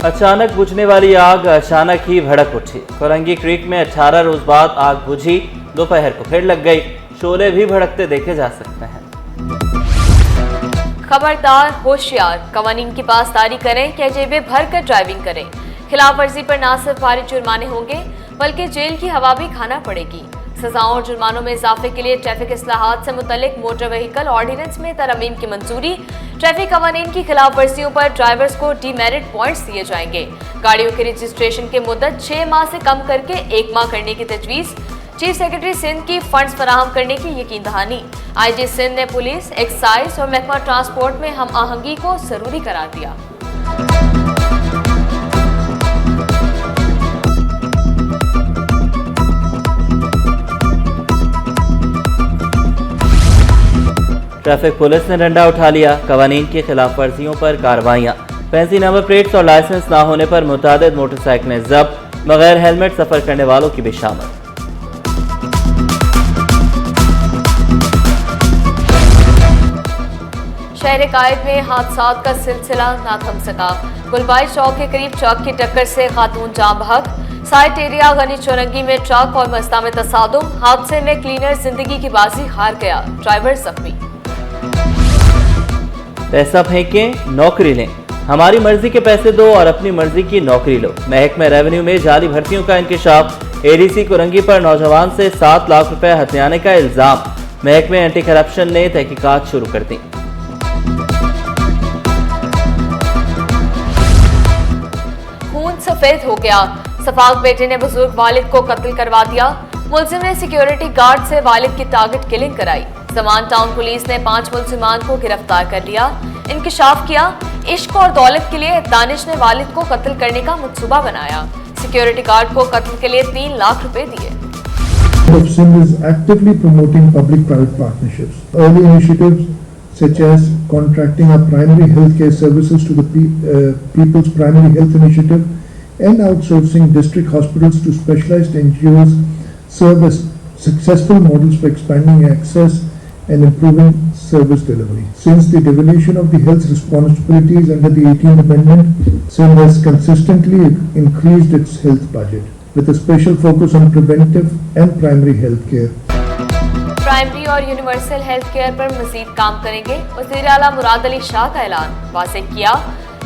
अचानक बुझने वाली आग अचानक ही भड़क उठी। कोरंगी क्रीक में 18 रोज बाद आग बुझी। दोपहर को फिर लग गई। शोले भी भड़कते देखे जा सकते हैं। खबरदार, होशियार, कवानीन की पासदारी करें कि जेबें भर कर ड्राइविंग करें। खिलाफ वर्जी पर न सिर्फ भारी जुर्माने होंगे बल्कि जेल की हवा भी खाना पड़ेगी। सजाओं और जुर्मानों में इजाफे के लिए ट्रैफिक इस्लाहात से मुतल्लिक मोटर व्हीकल ऑर्डिनेंस में तरमीम की मंजूरी। ट्रैफिक कवानीन की खिलाफ वर्जियों पर ड्राइवर्स को डीमेरिट पॉइंट्स दिए जाएंगे। गाड़ियों के रजिस्ट्रेशन की मुद्दत 6 माह से कम करके 1 माह करने की तजवीज़। चीफ सेक्रेटरी सिंध की फंड्स फराहम करने की यकीन दहानी। IG सिंध ने पुलिस, एक्साइज और महकमा ट्रांसपोर्ट में हम आहंगी को जरूरी करार दिया। ट्रैफिक पुलिस ने डंडा उठा लिया। कवानीन की खिलाफ वर्जियों पर कार्रवाइयां। फैंसी नंबर प्लेट्स और लाइसेंस ना होने पर मुतादिद मोटरसाइकिलें जब्त। बगैर हेलमेट सफर करने वालों की भी शामिल। शहर कायद में हादसात का सिलसिला ना थम सका। गुलबाई चौक के करीब ट्रक की टक्कर से खातून जान बहक। साइट एरिया गनी चौरंगी में ट्रक और मस्ता में तसादुम। हादसे में क्लीनर जिंदगी की बाजी हार गया, ड्राइवर जख्मी। पैसा फेंकें, नौकरी लें। हमारी मर्जी के पैसे दो और अपनी मर्जी की नौकरी लो। महकमे रेवेन्यू में जाली भर्तियों का इंकशाफ। ADC कोरंगी पर नौजवान से 7 लाख रुपए हथियाने का इल्जाम। महकमे एंटी करप्शन ने तहकीकात शुरू कर दी। खून सफेद हो गया। सफाक बेटे ने बुजुर्ग वालिद को कत्ल करवा दिया। मुलजिम ने सिक्योरिटी गार्ड से वालिद की टारगेट किलिंग कराई। समान टाउन पुलिस ने 5 मुलजिमान को गिरफ्तार कर लिया। इंकशाफ किया, इश्क और दौलत के लिए दानिश ने वालिद को कत्ल करने का मंसूबा बनाया। सिक्योरिटी गार्ड को कत्ल के लिए 3 लाख रुपए दिए। Sindh is actively promoting public-private partnerships. Early initiatives such as contracting our primary healthcare services to the People's Primary Health Initiative and outsourcing district hospitals to specialized NGOs serve as successful models for expanding access and improving service delivery. Since the devolution of the health responsibilities under the 18th Amendment, Sindh has consistently increased its health budget with a special focus on preventive and primary health care. Primary और universal health care पर मजीद काम करेंगे। वज़ीर आला मुराद अली शाह का ऐलान। वाज़ेह किया,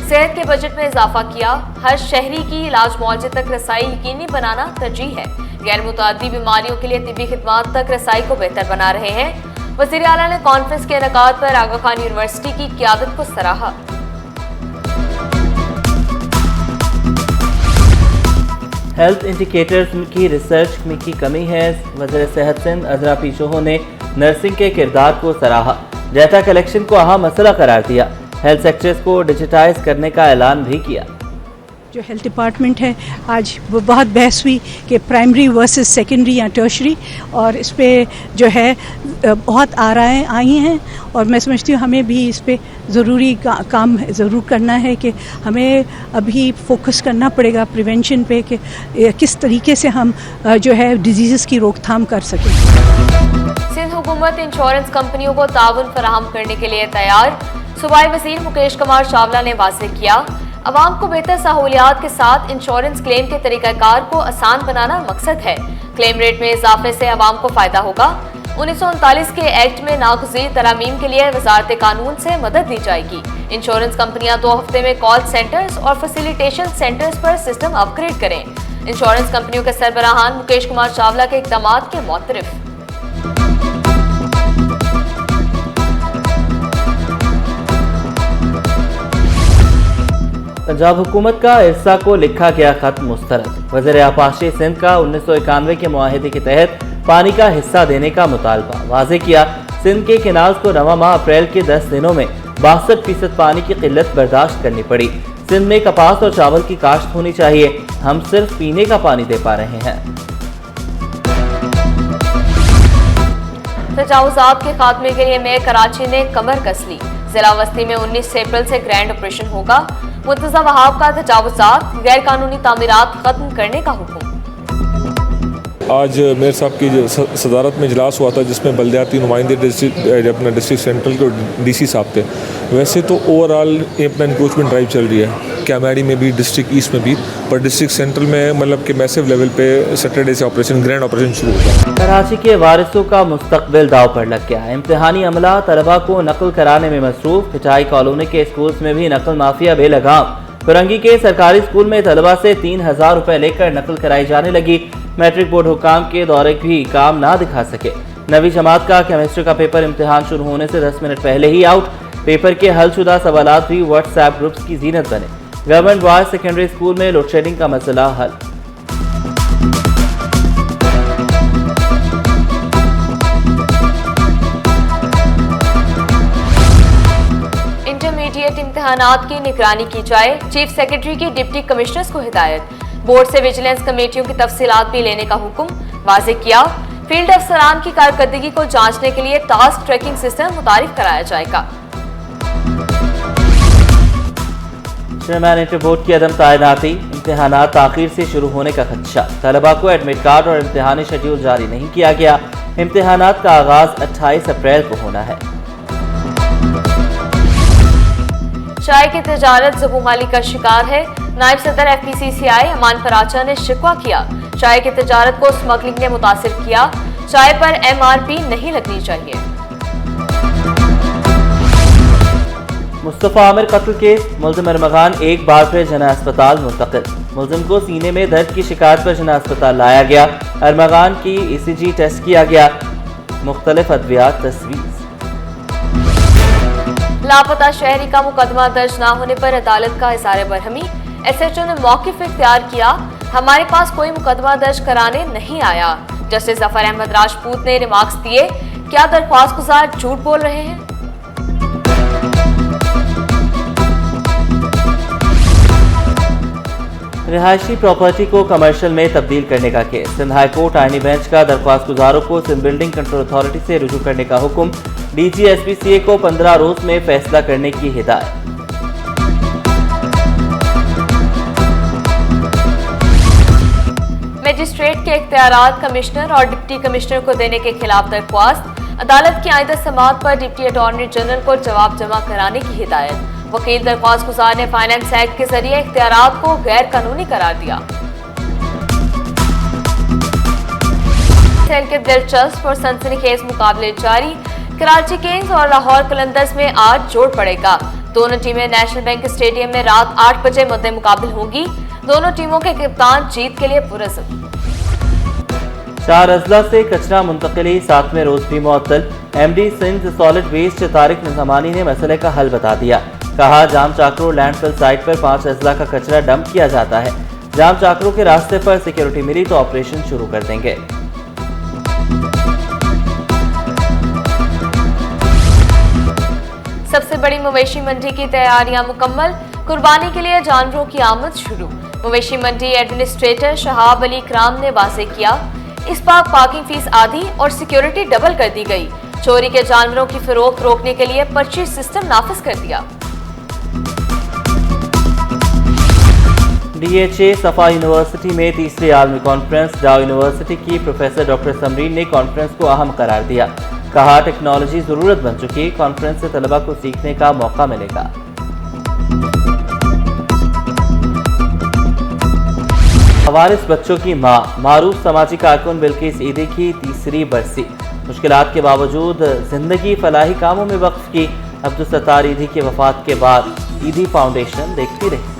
सेहत के बजट में इजाफा किया। हर शहरी की इलाज मुआवजे तक रसाई यकीनी बनाना तरजीह है। गैर मुतअद्दी बीमारियों के लिए तिब्बी खिदमात तक रसाई को बेहतर बना रहे हैं। वज़ीर आला ने कॉन्फ्रेंस के इनेकाद पर आगा खान यूनिवर्सिटी की क़यादत को सराहा। हेल्थ इंडिकेटर्स की रिसर्च में की कमी है। वज़ीर सेहत सिंध अजरा पीशोहो ने नर्सिंग के किरदार को सराहा। डेटा कलेक्शन को अहम मसला करार दिया। हेल्थ सेक्टर्स को डिजिटाइज करने का ऐलान भी किया। जो हेल्थ डिपार्टमेंट है, आज वो बहुत बहस हुई कि प्राइमरी वर्सेस सेकेंडरी या टर्शरी, और इस पर जो है बहुत आराएँ आई हैं और मैं समझती हूँ हमें भी इस पर ज़रूरी काम ज़रूर करना है कि हमें अभी फोकस करना पड़ेगा प्रिवेंशन पे कि किस तरीके से हम जो है डिजीज़ की रोकथाम कर सकें। सिंध हुकूमत इंश्योरेंस कंपनियों को ताउन फराहम करने के लिए तैयार। सूबाई वज़ीर मुकेश कुमार चावला ने वाज़ेह किया, अवाम को बेहतर सहूलियात के साथ इंश्योरेंस क्लेम के तरीक़ाकार को आसान बनाना मकसद है। क्लेम रेट में इजाफे से अवाम को फायदा होगा। 1939 के एक्ट में नागज़ीर तरामीम के लिए वजारत कानून से मदद दी जाएगी। इंश्योरेंस कंपनियां 2 हफ्ते में कॉल सेंटर्स और फैसिलिटेशन सेंटर्स पर सिस्टम अपग्रेड करें। इंश्योरेंस कंपनियों के सरबराहान मुकेश कुमार चावला के इक़दामात के मुतरफ। पंजाब हुकूमत का इरसा को लिखा गया खत मुस्तरद। वज़ीर आपाशी सिंध का 1991 के मुआहदे के तहत पानी का हिस्सा देने का मुतालबा। वाज़ेह किया, सिंध के केनाल्स को रवा माह अप्रैल के 10 दिनों में 62% पानी की किल्लत बर्दाश्त करनी पड़ी। सिंध में कपास और चावल की काश्त होनी चाहिए, हम सिर्फ पीने का पानी दे पा रहे हैं। तजावुज़ात के खात्मे के लिए मेयर कराची ने कमर कस ली। जिला वस्ती में 19 अप्रैल से ग्रैंड ऑपरेशन होगा। मुर्तज़ा वहाब का तजावुज़ात, गैर कानूनी तामीरात खत्म करने का हुक्म। आज मेयर साहब की सदारत में इजलास हुआ था जिसमें बल्दियाती नुमाइंदे अपना डिस्ट्रिक्ट सेंट्रल के DC साहब थे। वैसे तो ओवरऑल अपना इंक्रोचमेंट ड्राइव चल रही है, कैमाड़ी में भी, डिस्ट्रिक्ट ईस्ट में भी, पर डिस्ट्रिक्ट सेंट्रल में मतलब कि मैसिव लेवल पे सैटरडे से ऑपरेशन, ग्रैंड ऑपरेशन शुरू होगा। कराची के वारिसों का मुस्तकबिल दाव पर लग गया है। इम्तिहानी अमला तलबा को नकल कराने में मसरूफ। खिचाई कॉलोनी के स्कूल्स में भी नकल माफिया बेलगाम। फिरंगी के सरकारी स्कूल में तलबा से 3000 रुपए लेकर नकल कराई जाने लगी। मैट्रिक बोर्ड हुकाम के दौरे भी काम ना दिखा सके। नवी जमात का केमिस्ट्री का पेपर इम्तिहान शुरू होने से 10 मिनट पहले ही आउट। पेपर के हलशुदा सवालात भी व्हाट्सएप ग्रुप्स की जीनत बने। गवर्नमेंट बॉयज सेकेंडरी स्कूल में लोड शेडिंग का मसला हल। इंटरमीडिएट इम्तिहानात की निगरानी की जाए। चीफ सेक्रेटरी की डिप्टी कमिश्नर्स को हिदायत। बोर्ड से विजिलेंस कमेटियों की तफसीलात भी लेने का हुक्म वाज़ेह किया। फील्ड अफसरान की कारकर्दगी को जांचने के लिए टास्क ट्रैकिंग सिस्टम मुतारिफ कराया जाएगा। चेयरमैन इंटर बोर्ड की अदम तैनाती। इम्तिहानात ताखीर से शुरू होने का खदशा। तलबा को एडमिट कार्ड और इम्तिहानी शेड्यूल जारी नहीं किया गया। इम्तिहानात का आगाज 28 अप्रैल को होना है। चाय की तजारत ज़बूमाली का शिकार है। नायब सदर FPCCI अमान फराचा ने शिकवा किया। चाय की तजारत को स्मगलिंग ने मुतासिर किया। चाय पर MRP नहीं लगनी चाहिए। मुस्तफ़ा आमिर कत्ल केस। मुलजिम अरमगान एक बार फिर जना अस्पताल मुंतकिल। मुलजिम को सीने में दर्द की शिकायत पर जना अस्पताल लाया गया। अरमगान की ECG टेस्ट किया गया। मुख्तलिफ अद्वियात तस्वीर। लापता शहरी का मुकदमा दर्ज न होने पर अदालत का इज़हार बरहमी। SHO ने मौक़िफ़ इख्तियार किया। हमारे पास कोई मुकदमा दर्ज कराने नहीं आया। जस्टिस जफर अहमद राजपूत ने रिमार्क्स दिए। क्या दरख्वास्त गुजार झूठ बोल रहे हैं? रिहायशी प्रॉपर्टी को कमर्शियल में तब्दील करने का केस। सिंध हाई कोर्ट आईनी बेंच का दरख्वास्त गुजारों को सिंध बिल्डिंग कंट्रोल अथॉरिटी से रुजू करने का हुक्म। DG SPCA को 15 रोज में फैसला करने की हिदायत। मजिस्ट्रेट के इख्तियारात कमिश्नर और डिप्टी कमिश्नर को देने के खिलाफ दरख्वास्त। अदालत की आइंदा समाअत पर डिप्टी अटॉर्नी जनरल को जवाब जमा कराने की हिदायत। वकील दरख्वास्त गुजार ने फाइनेंस एक्ट के जरिए इख्तियारात को गैर कानूनी करार दिया। खेल के दिलचस्प और सनसनीखेज मुकाबले जारी। कराची किंग्स और लाहौर कलंदर्स में आज जोड़ पड़ेगा। दोनों टीमें नेशनल बैंक स्टेडियम में रात 8 बजे मुद्दे मुकाबिल होंगी। दोनों टीमों के कप्तान जीत के लिए पुरज़म। 4 अजला से कचरा मुंतकिली 7वें रोज भी मुअत्तल। MD Sindh solid waste Tariq Nizamani ने मसले का हल बता दिया। कहा जाम चाकरो लैंडफिल साइट पर 5 अजला का कचरा डंप किया जाता है। जाम चाकरो के रास्ते पर सिक्योरिटी मिली तो ऑपरेशन शुरू कर देंगे। सबसे बड़ी मवेशी मंडी की तैयारियां मुकम्मल। कुर्बानी के लिए जानवरों की आमद शुरू। मवेशी मंडी एडमिनिस्ट्रेटर शहाब अली इकराम ने वाज़ेह किया। इस बार पार्किंग फीस आधी और सिक्योरिटी डबल कर दी गई। चोरी के जानवरों की फरोख्त रोकने के लिए पर्ची सिस्टम नाफिज कर दिया। DHA सफा यूनिवर्सिटी में तीसरी आलमी कॉन्फ्रेंस। डाउ यूनिवर्सिटी की प्रोफेसर डॉक्टर समरीन ने कॉन्फ्रेंस को अहम करार दिया। कहा टेक्नोलॉजी जरूरत बन चुकी। कॉन्फ्रेंस से तलबा को सीखने का मौका मिलेगा। हवारिस बच्चों की मां। मारूफ समाजी कारकुन बिल्किस ईदी की तीसरी बरसी। मुश्किलात के बावजूद जिंदगी फलाही कामों में वक्फ की। अब्दुल सत्तार ईदी की वफात के बाद ईदी फाउंडेशन देखती रही।